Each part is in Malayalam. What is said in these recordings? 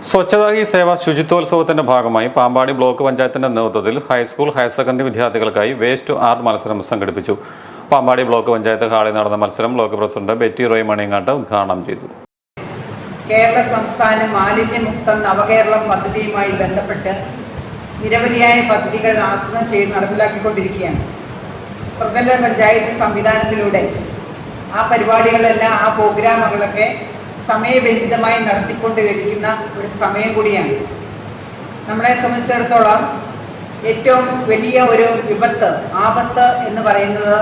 സ്വച്ഛതാ ഹി സേവ ശുചിത്വോത്സവത്തിന്റെ ഭാഗമായി പാമ്പാടി ബ്ലോക്ക് പഞ്ചായത്തിന്റെ നേതൃത്വത്തിൽ ഹൈസ്കൂൾ ഹയർ സെക്കൻഡറി വിദ്യാർത്ഥികൾക്കായി വേസ്റ്റ് ടു ആർട്ട് മത്സരം സംഘടിപ്പിച്ചു. പാമ്പാടി ബ്ലോക്ക് പഞ്ചായത്ത് ഹാളിൽ നടന്ന മത്സരം block president Betty Roy Maniyangattu ഉദ്ഘാടനം ചെയ്തു. കേരള സംസ്ഥാന മാലിന്യമുക്ത നവകേരളം പദ്ധതിയുമായി ബന്ധപ്പെട്ട് നിരവധിയായ പദ്ധതികൾ ആസൂത്രണം ചെയ്ത് നടപ്പിലാക്കിക്കൊണ്ടിരിക്കുകയാണ്. ത്രിതല പഞ്ചായത്ത് സംവിധാനത്തിലൂടെ ആ പരിപാടികളെല്ലാം ആ പ്രോഗ്രാമുകളൊക്കെ സമയബന്ധിതമായി നടത്തിക്കൊണ്ടിരിക്കുന്ന ഒരു സമയം കൂടിയാണ്. നമ്മളെ സംബന്ധിച്ചിടത്തോളം ഏറ്റവും വലിയ ഒരു ആപത്ത് എന്ന് പറയുന്നത്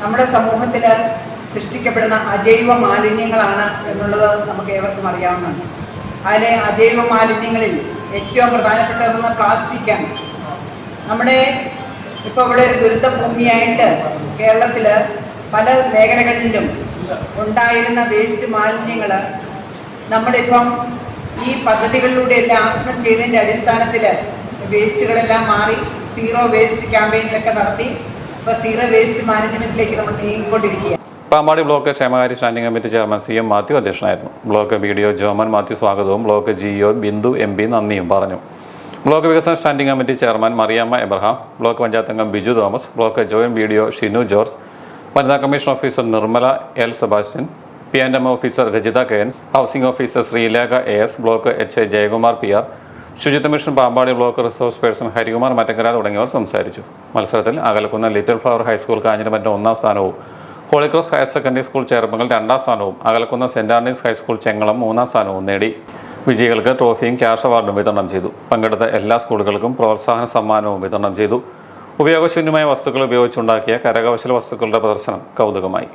നമ്മുടെ സമൂഹത്തിൽ സൃഷ്ടിക്കപ്പെടുന്ന അജൈവ മാലിന്യങ്ങളാണ് എന്നുള്ളത് നമുക്ക് ഏവർക്കും അറിയാവുന്നതാണ്. അതിലെ അജൈവ മാലിന്യങ്ങളിൽ ഏറ്റവും പ്രധാനപ്പെട്ടതെന്ന് പ്ലാസ്റ്റിക്കാണ്. നമ്മുടെ ഇപ്പോൾ ഇവിടെ ഒരു ദുരിത ഭൂമിയായിട്ട് കേരളത്തിൽ പല മേഖലകളിലും ഉണ്ടായിരുന്ന വേസ്റ്റ് മാലിന്യങ്ങൾ നമ്മളിപ്പം ഈ പദ്ധതികളിലൂടെ എല്ലാം ആസൂത്രണം ചെയ്തതിൻ്റെ അടിസ്ഥാനത്തിൽ വേസ്റ്റുകളെല്ലാം മാറി സീറോ വേസ്റ്റ് ക്യാമ്പയിനിലൊക്കെ നടത്തി ഇപ്പോൾ സീറോ വേസ്റ്റ് മാനേജ്മെന്റിലേക്ക് നമ്മൾ നീങ്ങിക്കൊണ്ടിരിക്കുകയാണ്. പാമ്പാടി ബ്ലോക്ക് ക്ഷേമകാര്യ standing committee chairman CM Mathew അധ്യക്ഷനായിരുന്നു. ബ്ലോക്ക് BDO ജോമൻ മാത്യു സ്വാഗതവും ബ്ലോക്ക് GO ബിന്ദു MP നന്ദിയും പറഞ്ഞു. ബ്ലോക്ക് വികസന standing committee chairman Mariamma Abraham, block panchayat അംഗം Biju Thomas, block joint BDO Shinu George, വനിതാ commission officer Nirmala L Sebastian, P&M officer Rajitha KN, housing officer Sreelekha AS, block HA Jayakumar PR, ശുചിത്വ mission Pampady block resource person Harikumar Mattakkara തുടങ്ങിയവർ സംസാരിച്ചു. മത്സരത്തിൽ Akalakunnam Little Flower high school Kanjiramattom 1ാം സ്ഥാനവും Holy Cross higher secondary school Cherpunkal 2ാം സ്ഥാനവും Akalakunnam Saint Anthony's high school Chengalam 3ാം സ്ഥാനവും നേടി. വിജയികൾക്ക് ട്രോഫിയും ക്യാഷ് അവാർഡും വിതരണം ചെയ്തു. പങ്കെടുത്ത എല്ലാ സ്കൂളുകൾക്കും പ്രോത്സാഹന സമ്മാനവും വിതരണം ചെയ്തു. ഉപയോഗശൂന്യമായ വസ്തുക്കൾ ഉപയോഗിച്ചുണ്ടാക്കിയ കരകൗശല വസ്തുക്കളുടെ പ്രദർശനം കൗതുകമായി.